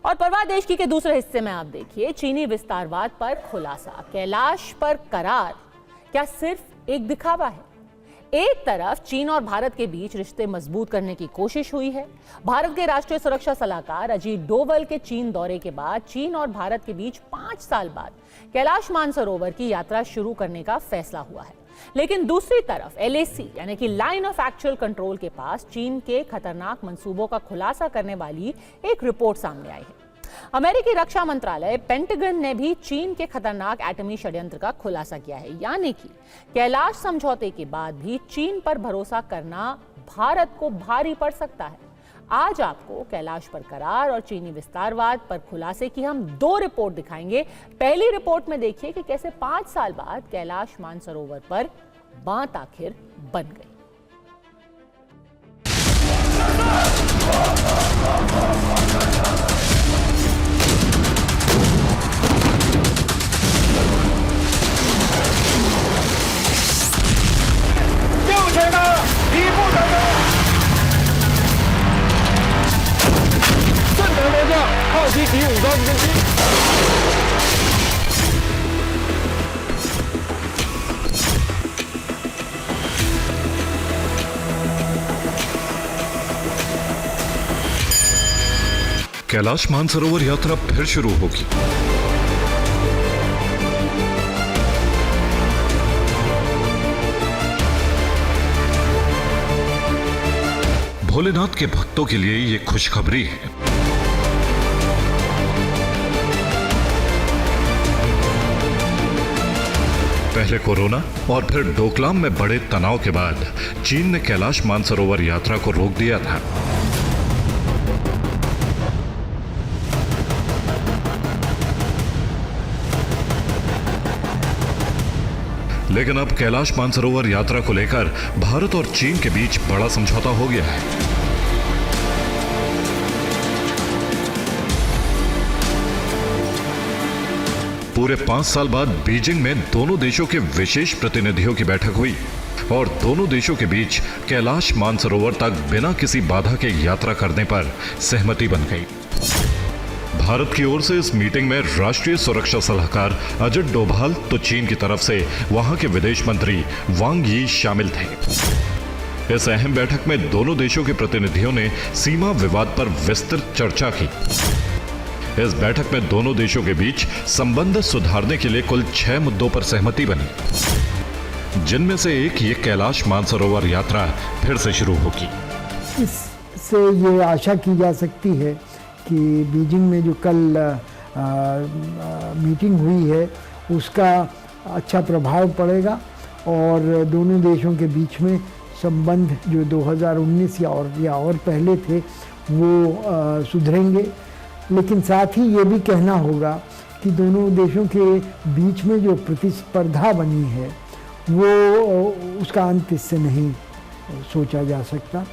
और परवाह देश की के दूसरे हिस्से में आप देखिए चीनी विस्तारवाद पर खुलासा, कैलाश पर करार क्या सिर्फ एक दिखावा है? एक तरफ चीन और भारत के बीच रिश्ते मजबूत करने की कोशिश हुई है। भारत के राष्ट्रीय सुरक्षा सलाहकार अजीत डोवल के चीन दौरे के बाद चीन और भारत के बीच 5 साल बाद कैलाश मानसरोवर की यात्रा शुरू करने का फैसला हुआ है। लेकिन दूसरी तरफ LAC यानी कि लाइन ऑफ एक्चुअल कंट्रोल के पास चीन के खतरनाक मंसूबों का खुलासा करने वाली एक रिपोर्ट सामने आई है। अमेरिकी रक्षा मंत्रालय पेंटागन ने भी चीन के खतरनाक एटमी षड्यंत्र का खुलासा किया है, यानी कि कैलाश समझौते के बाद भी चीन पर भरोसा करना भारत को भारी पड़ सकता है। आज आपको कैलाश पर करार और चीनी विस्तारवाद पर खुलासे की हम 2 रिपोर्ट दिखाएंगे। पहली रिपोर्ट में देखिए कि कैसे 5 साल बाद कैलाश मानसरोवर पर बात आखिर बन गई। कैलाश मानसरोवर यात्रा फिर शुरू होगी। भोलेनाथ के भक्तों के लिए ये खुशखबरी है। पहले कोरोना और फिर डोकलाम में बड़े तनाव के बाद चीन ने कैलाश मानसरोवर यात्रा को रोक दिया था। लेकिन अब कैलाश मानसरोवर यात्रा को लेकर भारत और चीन के बीच बड़ा समझौता हो गया है। पूरे 5 साल बाद बीजिंग में दोनों देशों के विशेष प्रतिनिधियों की बैठक हुई और दोनों देशों के बीच कैलाश मानसरोवर तक बिना किसी बाधा के यात्रा करने पर सहमति बन गई। भारत की ओर से इस मीटिंग में राष्ट्रीय सुरक्षा सलाहकार अजित डोभाल तो चीन की तरफ से वहां के विदेश मंत्री वांग यी शामिल थे। इस अहम बैठक में दोनों देशों के प्रतिनिधियों ने सीमा विवाद पर विस्तृत चर्चा की। इस बैठक में दोनों देशों के बीच संबंध सुधारने के लिए कुल 6 मुद्दों पर सहमति बनी, जिनमें से एक ये कैलाश मानसरोवर यात्रा फिर से शुरू होगी। इससे ये आशा की जा सकती है कि बीजिंग में जो कल मीटिंग हुई है उसका अच्छा प्रभाव पड़ेगा और दोनों देशों के बीच में संबंध जो 2019 या और पहले थे वो सुधरेंगे। लेकिन साथ ही ये भी कहना होगा कि दोनों देशों के बीच में जो प्रतिस्पर्धा बनी है वो उसका अंत इससे नहीं सोचा जा सकता।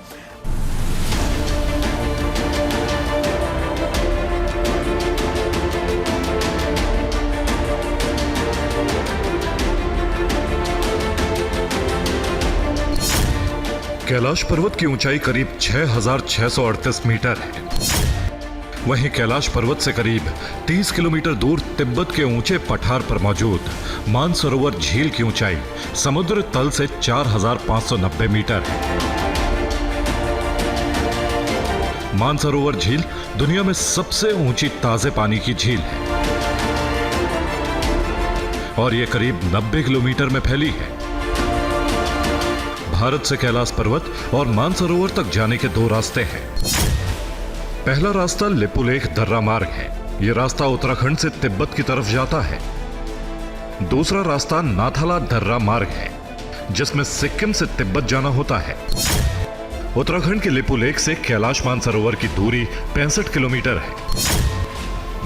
कैलाश पर्वत की ऊंचाई करीब 6,638 मीटर है। वहीं कैलाश पर्वत से करीब 30 किलोमीटर दूर तिब्बत के ऊंचे पठार पर मौजूद मानसरोवर झील की ऊंचाई समुद्र तल से 4,590 मीटर है। मानसरोवर झील दुनिया में सबसे ऊंची ताजे पानी की झील है और यह करीब 90 किलोमीटर में फैली है। भारत से कैलाश पर्वत और मानसरोवर तक जाने के 2 रास्ते हैं। पहला रास्ता लिपुलेख दर्रा मार्ग है। यह रास्ता उत्तराखंड से तिब्बत की तरफ जाता है। दूसरा रास्ता नाथाला दर्रा मार्ग है, जिसमें सिक्किम से तिब्बत जाना होता है। उत्तराखंड के लिपुलेख से कैलाश मानसरोवर की दूरी 65 किलोमीटर है,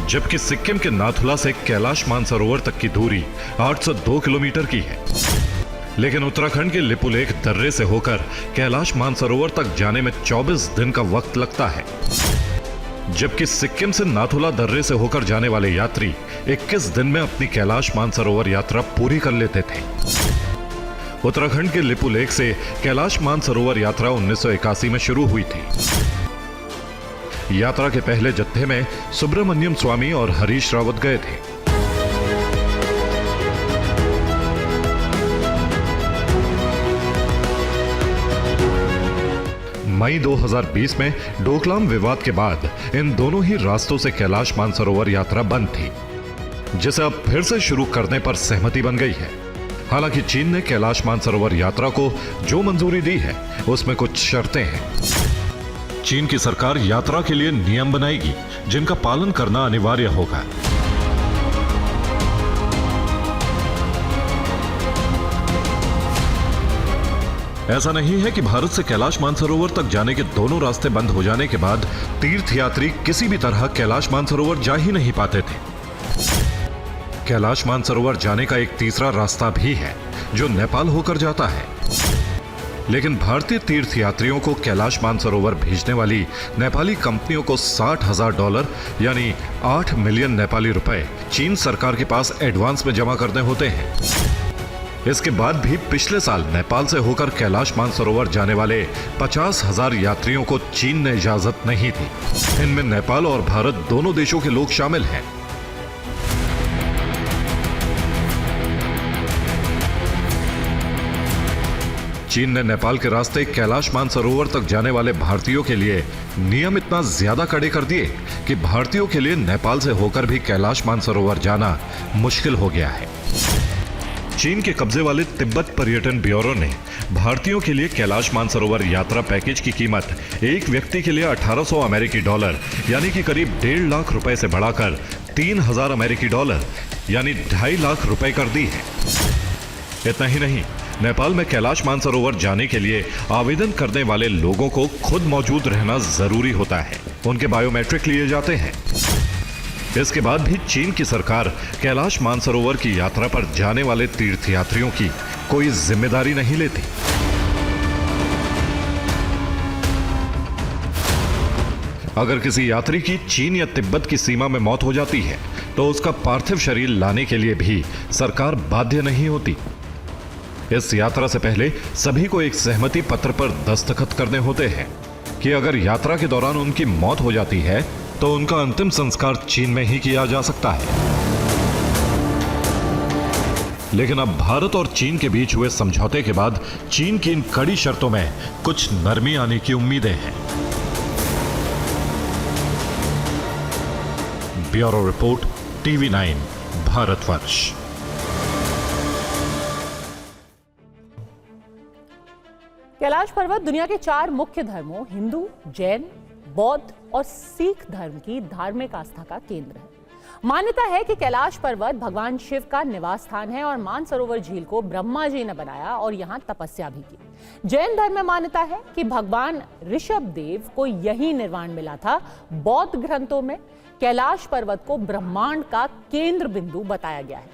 जबकि सिक्किम के नाथुला से कैलाश मानसरोवर तक की दूरी 802 किलोमीटर की है। लेकिन उत्तराखंड के लिपुलेख दर्रे से होकर कैलाश मानसरोवर तक जाने में 24 दिन का वक्त लगता है, जबकि सिक्किम से नाथुला दर्रे से होकर जाने वाले यात्री 21 दिन में अपनी कैलाश मानसरोवर यात्रा पूरी कर लेते थे। उत्तराखंड के लिपुलेख से कैलाश मानसरोवर यात्रा 1981 में शुरू हुई थी। यात्रा के पहले जत्थे में सुब्रमण्यम स्वामी और हरीश रावत गए थे। मई 2020 में डोकलाम विवाद के बाद इन दोनों ही रास्तों से कैलाश मानसरोवर यात्रा बंद थी, जिसे अब फिर से शुरू करने पर सहमति बन गई है। हालांकि चीन ने कैलाश मानसरोवर यात्रा को जो मंजूरी दी है उसमें कुछ शर्तें हैं। चीन की सरकार यात्रा के लिए नियम बनाएगी जिनका पालन करना अनिवार्य होगा। ऐसा नहीं है कि भारत से कैलाश मानसरोवर तक जाने के दोनों रास्ते बंद हो जाने के बाद तीर्थयात्री किसी भी तरह कैलाश मानसरोवर जा ही नहीं पाते थे। कैलाश मानसरोवर जाने का एक तीसरा रास्ता भी है जो नेपाल होकर जाता है, लेकिन भारतीय तीर्थयात्रियों को कैलाश मानसरोवर भेजने वाली नेपाली कंपनियों को $60,000 यानी 8 मिलियन नेपाली रुपए चीन सरकार के पास एडवांस में जमा करने होते हैं। इसके बाद भी पिछले साल नेपाल से होकर कैलाश मानसरोवर जाने वाले 50,000 यात्रियों को चीन ने इजाजत नहीं दी। इनमें नेपाल और भारत दोनों देशों के लोग शामिल हैं। चीन ने नेपाल के रास्ते कैलाश मानसरोवर तक जाने वाले भारतीयों के लिए नियम इतना ज्यादा कड़े कर दिए कि भारतीयों के लिए नेपाल से होकर भी कैलाश मानसरोवर जाना मुश्किल हो गया है। चीन के कब्जे वाले तिब्बत पर्यटन ब्यूरो ने भारतीयों के लिए कैलाश मानसरोवर यात्रा पैकेज की कीमत एक व्यक्ति के लिए 1800 अमेरिकी डॉलर यानी कि करीब 1.5 लाख रुपए से बढ़ाकर 3,000 अमेरिकी डॉलर यानी 2.5 लाख रुपए कर दी है। इतना ही नहीं, नेपाल में कैलाश मानसरोवर जाने के लिए आवेदन करने वाले लोगों को खुद मौजूद रहना जरूरी होता है। उनके बायोमेट्रिक लिए जाते हैं। इसके बाद भी चीन की सरकार कैलाश मानसरोवर की यात्रा पर जाने वाले तीर्थयात्रियों की कोई जिम्मेदारी नहीं लेती। अगर किसी यात्री की चीन या तिब्बत की सीमा में मौत हो जाती है तो उसका पार्थिव शरीर लाने के लिए भी सरकार बाध्य नहीं होती। इस यात्रा से पहले सभी को एक सहमति पत्र पर दस्तखत करने होते हैं कि अगर यात्रा के दौरान उनकी मौत हो जाती है तो उनका अंतिम संस्कार चीन में ही किया जा सकता है। लेकिन अब भारत और चीन के बीच हुए समझौते के बाद चीन की इन कड़ी शर्तों में कुछ नरमी आने की उम्मीदें हैं। Bureau report, TV9 Bharatvarsh. Kailash पर्वत दुनिया के 4 मुख्य धर्मों हिंदू, जैन, बौद्ध और सिख धर्म की धार्मिक आस्था का केंद्र है। मान्यता है कि कैलाश पर्वत भगवान शिव का निवास स्थान है और मानसरोवर झील को ब्रह्मा जी ने बनाया और यहाँ तपस्या भी की। जैन धर्म में मान्यता है कि भगवान ऋषभ देव को यही निर्वाण मिला था। बौद्ध ग्रंथों में कैलाश पर्वत को ब्रह्मांड का केंद्र बिंदु बताया गया है।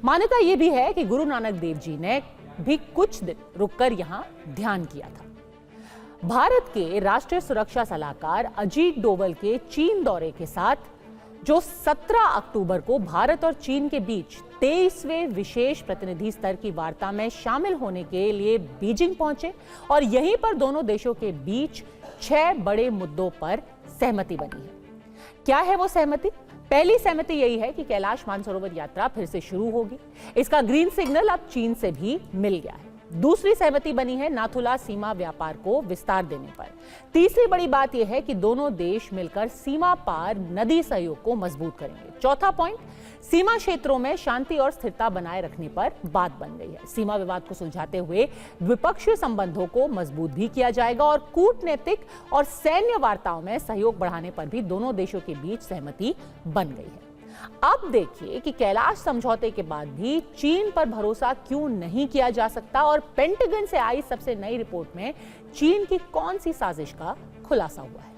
मान्यता यह भी है कि गुरु नानक देव जी ने भी कुछ दिन रुककर यहाँ ध्यान किया था। भारत के राष्ट्रीय सुरक्षा सलाहकार अजीत डोवल के चीन दौरे के साथ जो 17 अक्टूबर को भारत और चीन के बीच 23वें विशेष प्रतिनिधि स्तर की वार्ता में शामिल होने के लिए बीजिंग पहुंचे और यहीं पर दोनों देशों के बीच 6 बड़े मुद्दों पर सहमति बनी है। क्या है वो सहमति? पहली सहमति यही है कि कैलाश मानसरोवर यात्रा फिर से शुरू होगी। इसका ग्रीन सिग्नल अब चीन से भी मिल गया है। दूसरी सहमति बनी है नाथुला सीमा व्यापार को विस्तार देने पर। तीसरी बड़ी बात यह है कि दोनों देश मिलकर सीमा पार नदी सहयोग को मजबूत करेंगे। चौथा पॉइंट, सीमा क्षेत्रों में शांति और स्थिरता बनाए रखने पर बात बन गई है। सीमा विवाद को सुलझाते हुए द्विपक्षीय संबंधों को मजबूत भी किया जाएगा और कूटनीतिक और सैन्य वार्ताओं में सहयोग बढ़ाने पर भी दोनों देशों के बीच सहमति बन गई है। अब देखिए कि कैलाश समझौते के बाद भी चीन पर भरोसा क्यों नहीं किया जा सकता और पेंटागन से आई सबसे नई रिपोर्ट में चीन की कौन सी साजिश का खुलासा हुआ है।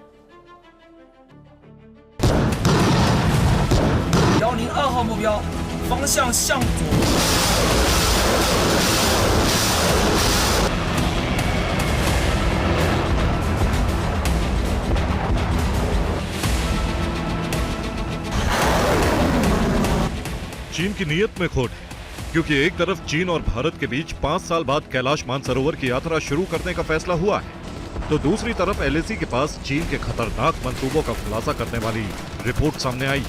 102号目标方向向左。 चीन की नीयत में खोट है, क्योंकि एक तरफ चीन और भारत के बीच 5 साल बाद कैलाश मानसरोवर की यात्रा शुरू करने का फैसला हुआ है तो दूसरी तरफ एलएसी के पास चीन के खतरनाक मंसूबों का खुलासा करने वाली रिपोर्ट सामने आई।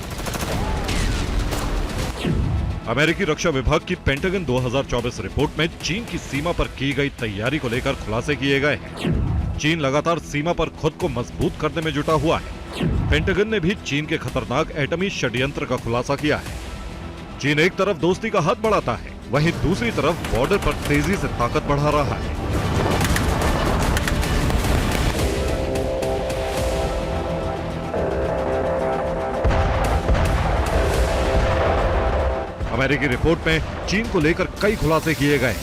अमेरिकी रक्षा विभाग की पेंटागन 2024 रिपोर्ट में चीन की सीमा पर की गई तैयारी को लेकर खुलासे किए गए हैं। चीन लगातार सीमा पर खुद को मजबूत करने में जुटा हुआ है। पेंटागन ने भी चीन के खतरनाक एटमी षड्यंत्र का खुलासा किया है। चीन एक तरफ दोस्ती का हाथ बढ़ाता है, वहीं दूसरी तरफ बॉर्डर पर तेजी से ताकत बढ़ा रहा है। अमेरिकी रिपोर्ट में चीन को लेकर कई खुलासे किए गए।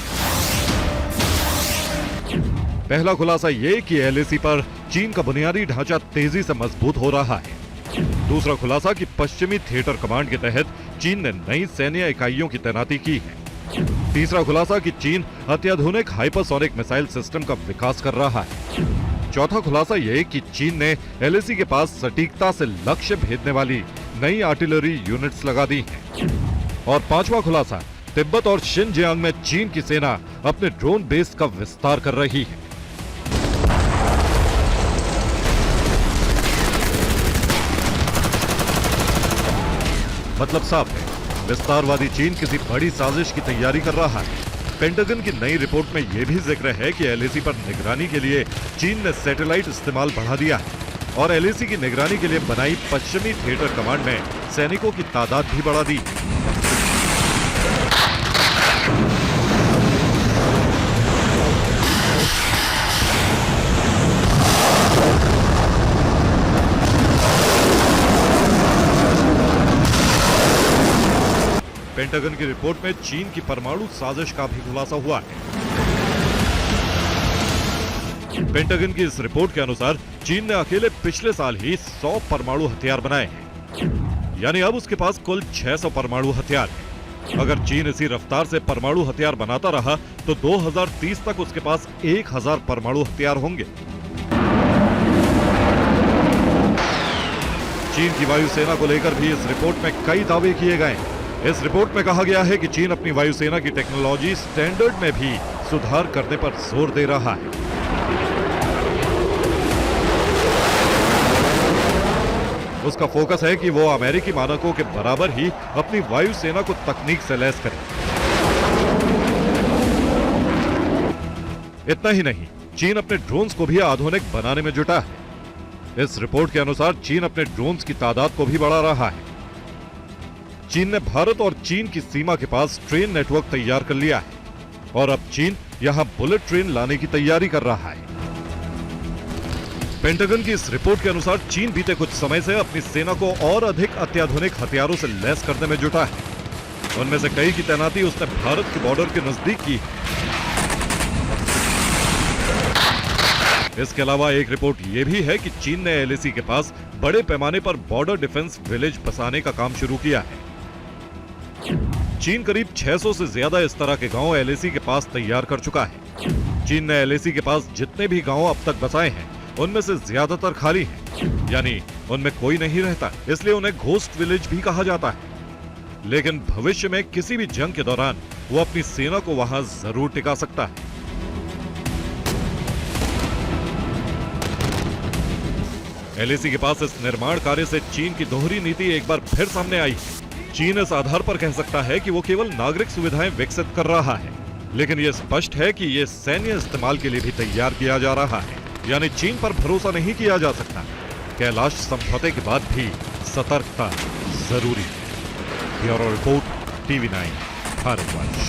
पहला खुलासा ये कि एलएसी पर चीन का बुनियादी ढांचा तेजी से मजबूत हो रहा है। दूसरा खुलासा कि पश्चिमी थिएटर कमांड के तहत चीन ने नई सैन्य इकाइयों की तैनाती की है। तीसरा खुलासा कि चीन अत्याधुनिक हाइपरसोनिक मिसाइल सिस्टम का विकास कर रहा है। चौथा खुलासा ये कि चीन ने एलएसी के पास सटीकता से लक्ष्य भेदने वाली नई आर्टिलरी यूनिट्स लगा दी हैं। और पांचवा खुलासा, तिब्बत और शिनजियांग में चीन की सेना अपने ड्रोन बेस का विस्तार कर रही है। मतलब साफ है, विस्तारवादी चीन किसी बड़ी साजिश की तैयारी कर रहा है। पेंटागन की नई रिपोर्ट में यह भी जिक्र है कि एलएसी पर निगरानी के लिए चीन ने सैटेलाइट इस्तेमाल बढ़ा दिया है और एलएसी की निगरानी के लिए बनाई पश्चिमी थिएटर कमांड ने सैनिकों की तादाद भी बढ़ा दी। पेंटागन की रिपोर्ट में चीन की परमाणु साजिश का भी खुलासा हुआ है। पेंटागन की इस रिपोर्ट के अनुसार चीन ने अकेले पिछले साल ही 100 परमाणु हथियार बनाए हैं, यानी अब उसके पास कुल 600 परमाणु हथियार हैं। अगर चीन इसी रफ्तार से परमाणु हथियार बनाता रहा तो 2030 तक उसके पास 1000 परमाणु हथियार होंगे। चीन की वायुसेना को लेकर भी इस रिपोर्ट में कई दावे किए गए हैं। इस रिपोर्ट में कहा गया है कि चीन अपनी वायुसेना की टेक्नोलॉजी स्टैंडर्ड में भी सुधार करने पर जोर दे रहा है। उसका फोकस है कि वो अमेरिकी मानकों के बराबर ही अपनी वायुसेना को तकनीक से लैस करे। इतना ही नहीं, चीन अपने ड्रोन्स को भी आधुनिक बनाने में जुटा है। इस रिपोर्ट के अनुसार चीन अपने ड्रोन्स की तादाद को भी बढ़ा रहा है। चीन ने भारत और चीन की सीमा के पास ट्रेन नेटवर्क तैयार कर लिया है और अब चीन यहां बुलेट ट्रेन लाने की तैयारी कर रहा है। पेंटागन की इस रिपोर्ट के अनुसार चीन बीते कुछ समय से अपनी सेना को और अधिक अत्याधुनिक हथियारों से लैस करने में जुटा है। उनमें से कई की तैनाती उसने भारत के बॉर्डर के नजदीक की। इसके अलावा एक रिपोर्ट यह भी है कि चीन ने एलएसी के पास बड़े पैमाने पर बॉर्डर डिफेंस विलेज बसाने का काम शुरू किया है। चीन करीब 600 से ज्यादा इस तरह के गांव एलएसी के पास तैयार कर चुका है। चीन ने एलएसी के पास जितने भी गांव अब तक बसाए हैं, उनमें से ज्यादातर खाली हैं, यानी उनमें कोई नहीं रहता, इसलिए उन्हें घोस्ट विलेज भी कहा जाता है। लेकिन भविष्य में किसी भी जंग के दौरान वो अपनी सेना को वहां जरूर टिका सकता है। एलएसी के पास इस निर्माण कार्य से चीन की दोहरी नीति एक बार फिर सामने आई है। चीन इस आधार पर कह सकता है कि वो केवल नागरिक सुविधाएं विकसित कर रहा है, लेकिन यह स्पष्ट है कि यह सैन्य इस्तेमाल के लिए भी तैयार किया जा रहा है, यानी चीन पर भरोसा नहीं किया जा सकता। कैलाश समझौते के बाद भी सतर्कता जरूरी है। Bureau report, TV9 Bharatvarsh.